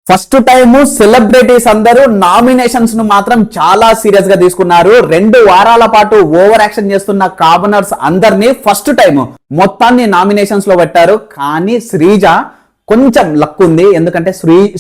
First time celebrities అందరూ nominations ను మాత్రం చాలా సీరియస్ గా తీసుకున్నారు. 2 వారాల పాటు ఓవర్ యాక్షన్ చేస్తున్న కామనర్స్ అందరినీ ఫస్ట్ టైం మొత్తాన్ని నామినేషన్స్ లో పెట్టారు. కానీ శ్రీజ కొంచెం లక్ ఉంది, ఎందుకంటే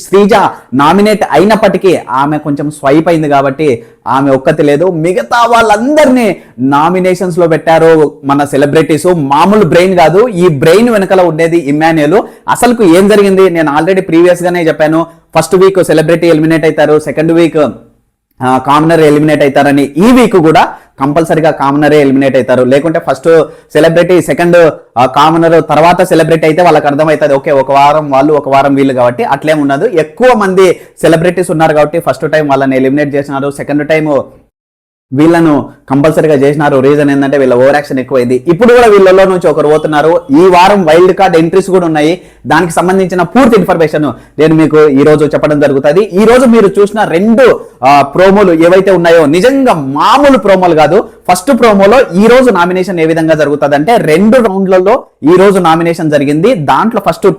శ్రీజ నామినేట్ అయినప్పటికీ ఆమె కొంచెం స్వైప్ అయింది కాబట్టి ఆమె ఒక్కతి లేదు. మిగతా వాళ్ళందరినీ నామినేషన్స్ లో పెట్టారు మన సెలబ్రిటీస్. మామూలు బ్రెయిన్ కాదు, ఈ బ్రెయిన్ వెనకాల ఉండేది ఇమ్మాన్యుయల్. అసలుకు ఏం జరిగింది నేను ఆల్రెడీ ప్రీవియస్ గానే చెప్పాను. ఫస్ట్ వీక్ సెలబ్రిటీ ఎలిమినేట్ అవుతారు, సెకండ్ వీక్ కామనర్ ఎలిమినేట్ అవుతారని. ఈ వీక్ కూడా కంపల్సరీగా కామనరే ఎలిమినేట్ అవుతారు, లేకుంటే ఫస్ట్ సెలబ్రిటీ సెకండ్ కామనర్ తర్వాత సెలబ్రిటీ అయితే వాళ్ళకి అర్థమవుతుంది ఓకే ఒక వారం వాళ్ళు ఒక వారం వీళ్ళు, కాబట్టి అట్లేం ఉండదు. ఎక్కువ మంది సెలబ్రిటీస్ ఉన్నారు కాబట్టి ఫస్ట్ టైం వాళ్ళని ఎలిమినేట్ చేసినారు, సెకండ్ టైం వీళ్ళను కంపల్సరీగా చేసినారు. రీజన్ ఏంటంటే వీళ్ళ ఓవర్ యాక్షన్ ఎక్కువైంది. ఇప్పుడు కూడా వీళ్ళలో నుంచి ఒకరు పోతున్నారు. ఈ వారం వైల్డ్ కార్డ్ ఎంట్రీస్ కూడా ఉన్నాయి. దానికి సంబంధించిన పూర్తి ఇన్ఫర్మేషన్ నేను మీకు ఈ రోజు చెప్పడం జరుగుతుంది. ఈ రోజు మీరు చూసిన 2 ప్రోమోలు ఏవైతే ఉన్నాయో నిజంగా మామూలు ప్రోమోలు కాదు. ఫస్ట్ ప్రోమోలో ఈ రోజు నామినేషన్ ఏ విధంగా జరుగుతుంది అంటే 2 రౌండ్లలో ఈ రోజు నామినేషన్ జరిగింది. దాంట్లో ఫస్ట్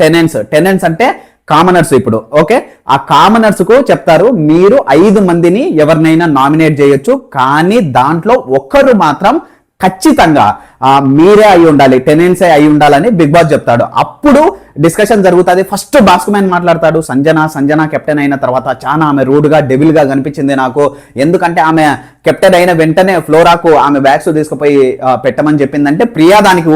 టెనెన్స్ అంటే కామనర్స్. ఇప్పుడు ఓకే, ఆ కామనర్స్ కు చెప్తారు మీరు 5 మందిని ఎవరినైనా నామినేట్ చేయొచ్చు, కానీ దాంట్లో ఒక్కరు మాత్రం ఖచ్చితంగా మీరే అయి ఉండాలి, టెనెన్సే అయి ఉండాలని బిగ్ బాస్ చెప్తాడు. అప్పుడు డిస్కషన్ జరుగుతుంది. ఫస్ట్ బాస్కుమ్యాన్ మాట్లాడతాడు. సంజన కెప్టెన్ అయిన తర్వాత చాలా ఆమె రూడ్ గా డెవిల్ గా కనిపించింది నాకు. ఎందుకంటే ఆమె కెప్టెన్ అయిన వెంటనే ఫ్లోరాకు ఆమె బ్యాగ్స్ తీసుకుపోయి పెట్టమని చెప్పిందంటే ప్రియా దానికి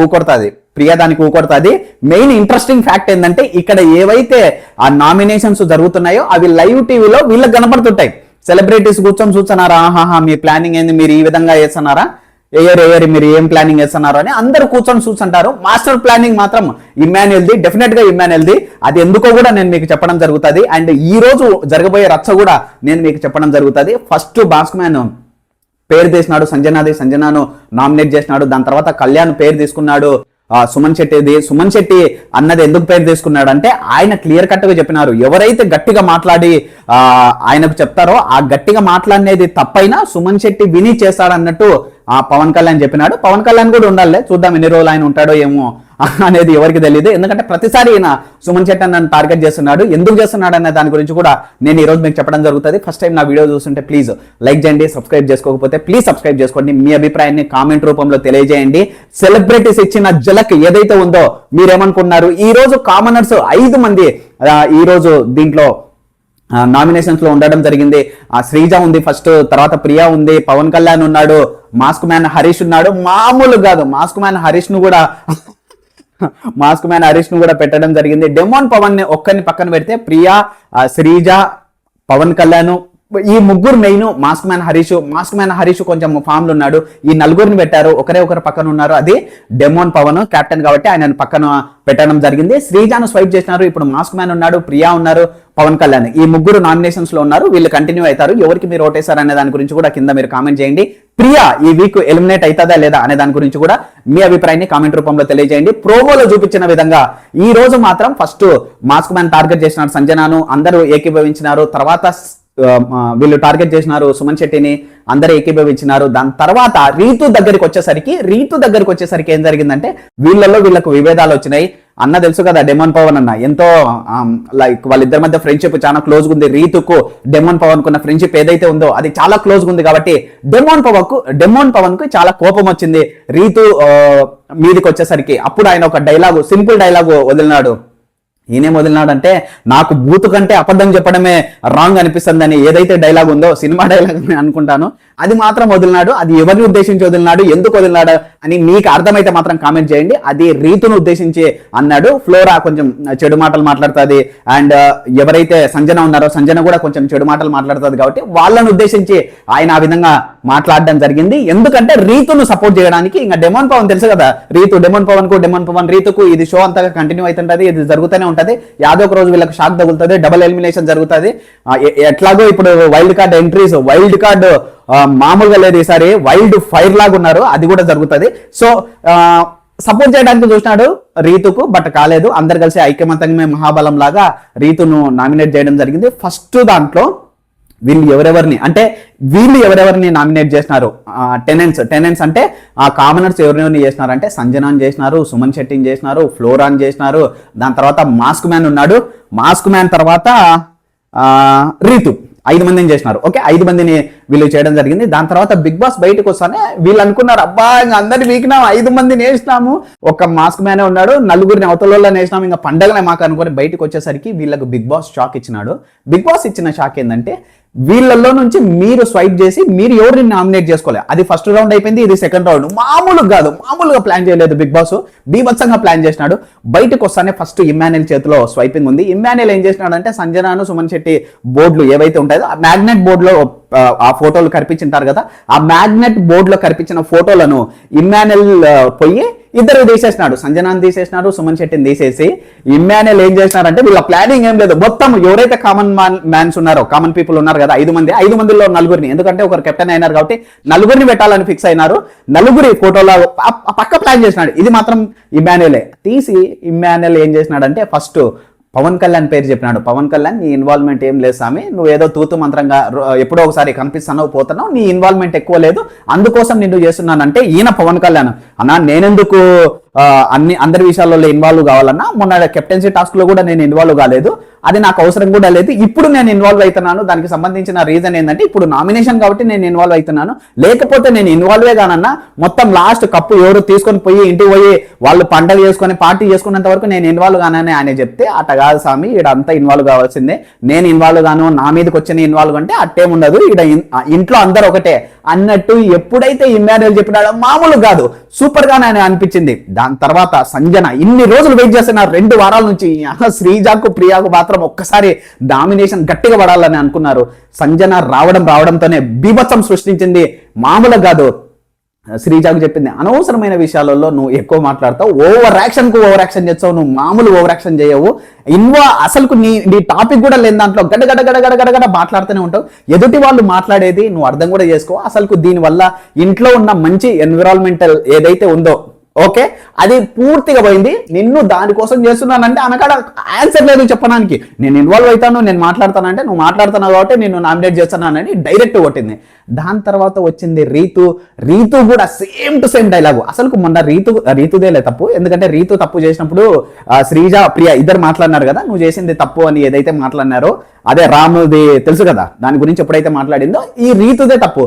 ఊకొడుతుంది. మెయిన్ ఇంట్రెస్టింగ్ ఫ్యాక్ట్ ఏంటంటే ఇక్కడ ఏవైతే ఆ నామినేషన్స్ జరుగుతున్నాయో అవి లైవ్ టీవీలో వీళ్ళకి కనపడుతుంటాయి. సెలబ్రిటీస్ కూర్చొని చూస్తున్నారా, ఆహాహా మీ ప్లానింగ్ ఏంది, మీరు ఈ విధంగా చేస్తున్నారా, ఏయరు మీరు ఏం ప్లానింగ్ చేస్తున్నారు అని అందరూ కూర్చొని చూస్తుంటారు. మాస్టర్ ప్లానింగ్ మాత్రం ఇమ్మాన్యుయల్ది, డెఫినెట్ గా ఇమ్మాన్యుయల్ది. అది ఎందుకో కూడా నేను మీకు చెప్పడం జరుగుతుంది. అండ్ ఈ రోజు జరగబోయే రచ్చ కూడా నేను మీకు చెప్పడం జరుగుతుంది. ఫస్ట్ బాస్కుమ్యాన్ పేరు తీసినాడు, సంజనాను నామినేట్ చేసినాడు. దాని తర్వాత కళ్యాణ్ పేరు తీసుకున్నాడు సుమన్ శెట్టి అన్నది ఎందుకు పేరు తీసుకున్నాడు అంటే ఆయన క్లియర్ కట్ గా చెప్పినారు, ఎవరైతే గట్టిగా మాట్లాడి ఆయనకు చెప్తారో ఆ గట్టిగా మాట్లాడినది తప్పైనా సుమన్ శెట్టి విని చేస్తాడన్నట్టు పవన్ కళ్యాణ్ చెప్పినాడు. పవన్ కళ్యాణ్ కూడా ఉండాలి, చూద్దాం ఎన్ని రోజులు ఆయన ఉంటాడో ఏమో అనేది ఎవరికి తెలియదు. ఎందుకంటే ప్రతిసారి ఈయన సుమన్ శెట్టి నన్ను టార్గెట్ చేస్తున్నాడు. ఎందుకు చేస్తున్నాడు అనే దాని గురించి కూడా నేను ఈ రోజు మీకు చెప్పడం జరుగుతుంది. ఫస్ట్ టైం నా వీడియో చూస్తుంటే ప్లీజ్ లైక్ చేయండి, సబ్స్క్రైబ్ చేసుకోకపోతే ప్లీజ్ సబ్స్క్రైబ్ చేసుకోండి. మీ అభిప్రాయాన్ని కామెంట్ రూపంలో తెలియజేయండి. సెలబ్రిటీస్ ఇచ్చిన జలక్ ఏదైతే ఉందో మీరేమనుకున్నారు? ఈ రోజు కామనర్స్ 5 మంది ఈ రోజు దీంట్లో నామినేషన్స్ లో ఉండడం జరిగింది. శ్రీజ ఉంది ఫస్ట్, తర్వాత ప్రియా ఉంది, పవన్ కళ్యాణ్ ఉన్నాడు, మాస్క్ మ్యాన్ హరీష్ ఉన్నాడు. మామూలు కాదు, మాస్క్ మ్యాన్ హరీష్ ను కూడా పెట్టడం జరిగింది. డెమోన్ పవన్ ని ఒక్కరిని పక్కన పెడితే ప్రియా, శ్రీజ, పవన్ కళ్యాణ్ ఈ ముగ్గురు మెయిన్. మాస్క్ మ్యాన్ హరీష్ కొంచెం ఫామ్ లో ఉన్నాడు. ఈ 4 పెట్టారు, ఒకరు పక్కన ఉన్నారు. అది డెమోన్ పవన్ కెప్టెన్ కాబట్టి ఆయన పక్కన పెట్టడం జరిగింది. శ్రీజాను స్వైప్ చేసినారు. ఇప్పుడు మాస్క్ మ్యాన్ ఉన్నాడు, ప్రియా ఉన్నారు, పవన్ కళ్యాణ్ ఈ ముగ్గురు నామినేషన్స్ లో ఉన్నారు. వీళ్ళు కంటిన్యూ అవుతారు. ఎవరికి మీరు ఓటేశారు అనే దాని గురించి కూడా కింద మీరు కామెంట్ చేయండి. ప్రియా ఈ వీక్ ఎలిమినేట్ అవుతుందా లేదా అనే దాని గురించి కూడా మీ అభిప్రాయాన్ని కామెంట్ రూపంలో తెలియజేయండి. ప్రోమోలో చూపించిన విధంగా ఈ రోజు మాత్రం ఫస్ట్ మాస్క్ మ్యాన్ టార్గెట్ చేసినారు సంజనాను, అందరూ ఏకీభవించినారు. తర్వాత వీళ్ళు టార్గెట్ చేసినారు సుమన్ శెట్టిని, అందరూ ఏకీభవించినారు. దాని తర్వాత రీతు దగ్గరికి వచ్చేసరికి ఏం జరిగిందంటే వీళ్ళకు విభేదాలు వచ్చినాయి. అన్న తెలుసు కదా, డెమోన్ పవన్ అన్న ఎంతో లైక్ వాళ్ళిద్దరి మధ్య ఫ్రెండ్షిప్ చాలా క్లోజ్ గా ఉంది. రీతుకు డెమోన్ పవన్ కున్న ఫ్రెండ్షిప్ ఏదైతే ఉందో అది చాలా క్లోజ్ గా ఉంది కాబట్టి డెమోన్ పవన్ కు చాలా కోపం వచ్చింది రీతు మీదికి వచ్చేసరికి. అప్పుడు ఆయన ఒక సింపుల్ డైలాగు వదిలినాడు. ఈయనేం వదిలినాడంటే నాకు బూతు కంటే అబద్ధం చెప్పడమే రాంగ్ అనిపిస్తుందని ఏదైతే డైలాగ్ ఉందో, సినిమా డైలాగ్ అనుకుంటాను, అది మాత్రం వదిలినాడు. అది ఎవరిని ఉద్దేశించి వదిలినాడు, ఎందుకు వదిలినాడు అని మీకు అర్థమైతే మాత్రం కామెంట్ చేయండి. అది రీతును ఉద్దేశించి అన్నాడు. ఫ్లోరా కొంచెం చెడు మాటలు మాట్లాడుతుంది, అండ్ ఎవరైతే సంజన ఉన్నారో సంజన కూడా కొంచెం చెడు మాటలు మాట్లాడుతుంది. కాబట్టి వాళ్ళను ఉద్దేశించి ఆయన ఆ విధంగా మాట్లాడడం జరిగింది. ఎందుకంటే రీతును సపోర్ట్ చేయడానికి. ఇంకా డెమోన్ పవన్ తెలుసు కదా, డెమోన్ పవన్ రీతుకు ఇది షో అంతగా కంటిన్యూ అవుతుంటది, ఇది జరుగుతూనే ఉంటది. యాదో ఒక రోజు వీళ్ళకి షాక్ తగులుతుంది, డబుల్ ఎలిమినేషన్ జరుగుతుంది. ఎట్లాగో ఇప్పుడు వైల్డ్ కార్డ్ మామూలుగా లేదు, ఈసారి వైల్డ్ ఫైర్ లాగా ఉన్నారు, అది కూడా జరుగుతుంది. సో సపోర్ట్ చేయడానికి చూసినాడు రీతుకు, బట్ కాలేదు. అందరు కలిసి ఐక్యమత్యంగా మహాబలం లాగా రీతును నామినేట్ చేయడం జరిగింది. ఫస్ట్ దాంట్లో వీళ్ళు ఎవరెవరిని నామినేట్ చేసినారు? టెనెన్స్ అంటే ఆ కామనర్స్ ఎవరెవరిని చేసినారు అంటే సంజనాన్ చేసినారు, సుమన్ శెట్టిని చేసినారు, ఫ్లోరాన్ చేసినారు. దాని తర్వాత మాస్క్ మ్యాన్ ఉన్నాడు. మాస్క్ మ్యాన్ తర్వాత రీతు 5 మందిని చేసినారు. ఓకే, 5 మందిని వీళ్ళు చేయడం జరిగింది. దాని తర్వాత బిగ్ బాస్ బయటకు వస్తానే వీళ్ళు అనుకున్నారు, అబ్బా ఇంకా అందరిని వీకినాం, 5 మందిని వేసినాము, ఒక మాస్క్ మ్యానే ఉన్నాడు, 4గురిని అవతలలో వేసినాము, ఇంకా పండగలే మాకు అనుకుని బయటకు వచ్చేసరికి వీళ్ళకు బిగ్ బాస్ షాక్ ఇచ్చినాడు. బిగ్ బాస్ ఇచ్చిన షాక్ ఏంటంటే వీళ్ళల్లో నుంచి మీరు స్వైప్ చేసి మీరు ఎవరిని నామినేట్ చేసుకోవాలి. అది ఫస్ట్ రౌండ్ అయిపోయింది, ఇది సెకండ్ రౌండ్. మామూలుగా ప్లాన్ చేయలేదు బిగ్ బాస్, బీభత్సంగా ప్లాన్ చేసినాడు. బయటకు వస్తానే ఫస్ట్ ఇమ్మాన్యుయల్ చేతిలో స్వైపింగ్ ఉంది. ఇమ్మాన్యుయల్ ఏం చేసినాడంటే సంజనాను సుమన్ శెట్టి బోర్డులు ఏవైతే ఉంటాయో ఆ మ్యాగ్నెట్ బోర్డులో ఆ ఫోటోలు కనిపించింటారు కదా, ఆ మ్యాగ్నెట్ బోర్డులో కనిపించిన ఫోటోలను ఇమ్మాన్యుయల్ పోయి ఇద్దరు తీసేసినాడు. సంజనాన్ని తీసేసినాడు, సుమన్ శెట్టిని తీసేసి ఇమ్మాన్యుయల్ ఏం చేసినారంటే వీళ్ళ ప్లానింగ్ ఏం లేదు, మొత్తం ఎవరైతే కామన్ మ్యాన్స్ ఉన్నారో, కామన్ పీపుల్ ఉన్నారు కదా 5 మంది, 5 మందిలో 4గురిని, ఎందుకంటే ఒకరు కెప్టెన్ అయినారు కాబట్టి 4గురిని పెట్టాలని ఫిక్స్ అయినారు. 4గురి ఫోటోలో పక్క ప్లాన్ చేసినాడు. ఇది మాత్రం ఇమ్మాన్యుయలే తీసి ఇమ్మాన్యుయల్ ఏం చేసినాడంటే ఫస్ట్ పవన్ కళ్యాణ్ పేరు చెప్పినాడు. పవన్ కళ్యాణ్ నీ ఇన్వాల్వ్మెంట్ ఏం లేదు స్వామి, నువ్వు ఏదో తూతు మంత్రంగా ఎప్పుడో ఒకసారి కనిపిస్తున్నావు పోతున్నావు, నీ ఇన్వాల్వ్మెంట్ ఎక్కువ లేదు, అందుకోసం నిన్ను చేస్తున్నానంటే ఈయన పవన్ కళ్యాణ్ అన్నా నేనెందుకు అందరి విషయాల్లో ఇన్వాల్వ్ కావాలన్నా, మొన్న కెప్టెన్సీ టాస్క్ లో కూడా నేను ఇన్వాల్వ్ కాలేదు, అది నాకు అవసరం కూడా లేదు, ఇప్పుడు నేను ఇన్వాల్వ్ అవుతున్నాను. దానికి సంబంధించిన రీజన్ ఏంటంటే ఇప్పుడు నామినేషన్ కాబట్టి నేను ఇన్వాల్వ్ అవుతున్నాను, లేకపోతే నేను ఇన్వాల్వే కానన్నా మొత్తం లాస్ట్ కప్పు ఎవరు తీసుకొని పోయి ఇంటికి పోయి వాళ్ళు పండగ చేసుకొని పార్టీ చేసుకున్నంత వరకు నేను ఇన్వాల్వ్ కానని ఆయన చెప్తే, అట్ట కాదు స్వామి ఈడ అంతా ఇన్వాల్వ్ కావాల్సిందే, నేను ఇన్వాల్వ్ గాను నా మీదకి వచ్చిన ఇన్వాల్వ్ అంటే అట్టేం ఉండదు, ఈడ ఇంట్లో అందరు ఒకటే అన్నట్టు ఎప్పుడైతే ఇమ్మాన్యుయల్ చెప్పినాడో మామూలు కాదు, సూపర్ గా ఆయన అనిపించింది. దాని తర్వాత సంజన ఇన్ని రోజులు వెయిట్ చేస్తున్నారు 2 వారాల నుంచి, శ్రీజాకు ప్రియాకు మాత్రం ఒక్కసారి డామినేషన్ గట్టిగా పడాలని అనుకున్నారు. సంజన రావడంతోనే బీభత్సం సృష్టించింది, మామూలుగా కాదు. శ్రీజాకు చెప్పింది అనవసరమైన విషయాలలో నువ్వు ఎక్కువ మాట్లాడతావు, ఓవర్ యాక్షన్ చేస్తావు, నువ్వు మామూలు ఓవర్ యాక్షన్ చేయవు, అసలుకు నీ టాపిక్ కూడా లేని దాంట్లో గడగడ మాట్లాడుతూనే ఉంటావు, ఎదుటి వాళ్ళు మాట్లాడేది నువ్వు అర్థం కూడా చేసుకో, అసలుకు దీనివల్ల ఇంట్లో ఉన్న మంచి ఎన్విరాన్మెంటల్ ఏదైతే ఉందో ఓకే అది పూర్తిగా పోయింది, నిన్ను దానికోసం చేస్తున్నానంటే అనకాడ ఆన్సర్ లేదు చెప్పడానికి, నేను ఇన్వాల్వ్ అవుతాను నేను మాట్లాడతానంటే నువ్వు మాట్లాడుతున్నావు కాబట్టి నేను నామినేట్ చేస్తున్నానని డైరెక్ట్ కొట్టింది. దాని తర్వాత వచ్చింది రీతు కూడా సేమ్ టు సేమ్ డైలాగు. అసలు మొన్న రీతుదేలే తప్పు, ఎందుకంటే రీతు తప్పు చేసినప్పుడు శ్రీజ ప్రియ ఇద్దరు మాట్లాడినారు కదా, నువ్వు చేసింది తప్పు అని ఏదైతే మాట్లాడినారో అదే రాముది తెలుసు కదా, దాని గురించి ఎప్పుడైతే మాట్లాడిందో ఈ రీతుదే తప్పు.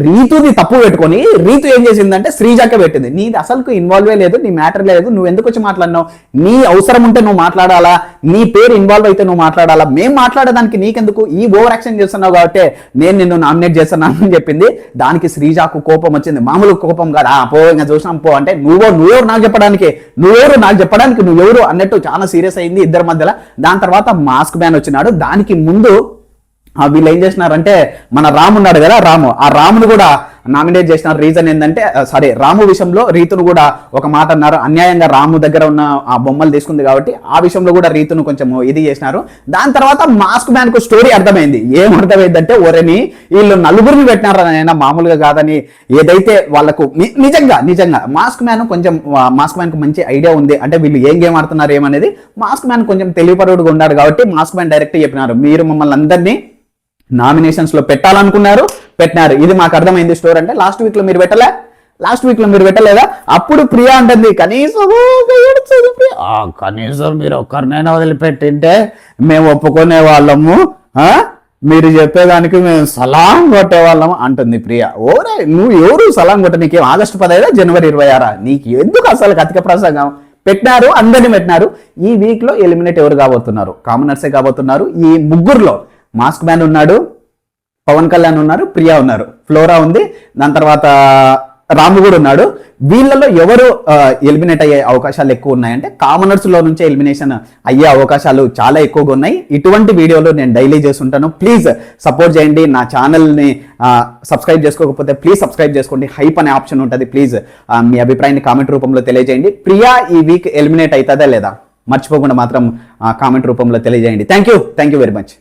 రీతుది తప్పు పెట్టుకొని రీతు ఏం చేసిందంటే శ్రీజాకే పెట్టింది, నీది అసలుకు ఇన్వాల్వే లేదు, నీ మ్యాటర్ లేదు, నువ్వు ఎందుకు వచ్చి మాట్లాడినావు, నీ అవసరం ఉంటే నువ్వు మాట్లాడాలా, నీ పేరు ఇన్వాల్వ్ అయితే నువ్వు మాట్లాడాలా, మేము మాట్లాడేదానికి నీకెందుకు, ఈ ఓవర్ యాక్షన్ చేస్తున్నావు కాబట్టి నేను నిన్ను నామినేట్ చేస్తున్నాను అని చెప్పింది. దానికి శ్రీజాకు కోపం వచ్చింది, మామూలు కోపం కాదు, పో ఇంకా చూసినాం పో అంటే నువ్వెవరు నాకు చెప్పడానికి నువ్వెవరు అన్నట్టు చాలా సీరియస్ అయింది ఇద్దరి మధ్యలో. దాని తర్వాత మాస్క్ మ్యాన్ వచ్చినాడు. దానికి ముందు వీళ్ళు ఏం చేసినారంటే మన రాము ఉన్నాడు కదా, రామును కూడా నామినేట్ చేసిన రీజన్ ఏంటంటే రాము విషయంలో రీతును కూడా ఒక మాట అన్నారు, అన్యాయంగా రాము దగ్గర ఉన్న ఆ బొమ్మలు తీసుకుంది కాబట్టి ఆ విషయంలో కూడా రీతును కొంచెం ఇది చేసినారు. దాని తర్వాత మాస్క్ మ్యాన్ కు స్టోరీ అర్థమైంది, ఏమర్థమైందంటే ఒరేని వీళ్ళు 4గురిని పెట్టినారనైనా మామూలుగా కాదని, ఏదైతే వాళ్ళకు నిజంగా మాస్క్ మ్యాన్ కు మంచి ఐడియా ఉంది, అంటే వీళ్ళు ఏం గేమ్ ఆడుతున్నారు ఏమనేది మాస్క్ మ్యాన్ కొంచెం తెలివిపరుడుగా ఉన్నాడు కాబట్టి మాస్క్ మ్యాన్ డైరెక్ట్ చెప్పినారు, మీరు మమ్మల్ని అందరినీ నామినేషన్స్ లో పెట్టాలనుకున్నారు, పెట్టినారు, ఇది మాకు అర్థమైంది స్టోరీ అంటే. లాస్ట్ వీక్ లో మీరు పెట్టలేదా, అప్పుడు ప్రియా అంటుంది కనీసం మీరు ఒక్కరినైనా వదిలిపెట్టింటే మేము ఒప్పుకునే వాళ్ళము, మీరు చెప్పేదానికి మేము సలాం కొట్టేవాళ్ళము అంటుంది ప్రియా. నువ్వు ఎవరు సలాం కొట్ట, నీకేం ఆగస్టు 15 జనవరి 26 నీకు ఎందుకు అసలు కతిక ప్రసంగం పెట్టినారు, అందరినీ పెట్టినారు. ఈ వీక్ లో ఎలిమినేట్ ఎవరు కాబోతున్నారు, కామనర్సే కాబోతున్నారు. ఈ ముగ్గురులో మాస్క్ మ్యాన్ ఉన్నాడు, పవన్ కళ్యాణ్ ఉన్నారు, ప్రియా ఉన్నారు, ఫ్లోరా ఉంది, దాని తర్వాత రాము కూడా ఉన్నాడు. వీళ్ళలో ఎవరు ఎలిమినేట్ అయ్యే అవకాశాలు ఎక్కువ ఉన్నాయంటే కామనర్స్ లో నుంచే ఎలిమినేషన్ అయ్యే అవకాశాలు చాలా ఎక్కువగా ఉన్నాయి. ఇటువంటి వీడియోలు నేను డైలీ చేస్తుంటాను, ప్లీజ్ సపోర్ట్ చేయండి. నా ఛానల్ని సబ్స్క్రైబ్ చేసుకోకపోతే ప్లీజ్ సబ్స్క్రైబ్ చేసుకోండి, హైప్ అనే ఆప్షన్ ఉంటుంది. ప్లీజ్ మీ అభిప్రాయాన్ని కామెంట్ రూపంలో తెలియజేయండి. ప్రియా ఈ వీక్ ఎలిమినేట్ అవుతుందా లేదా మర్చిపోకుండా మాత్రం కామెంట్ రూపంలో తెలియజేయండి. Thank you very much.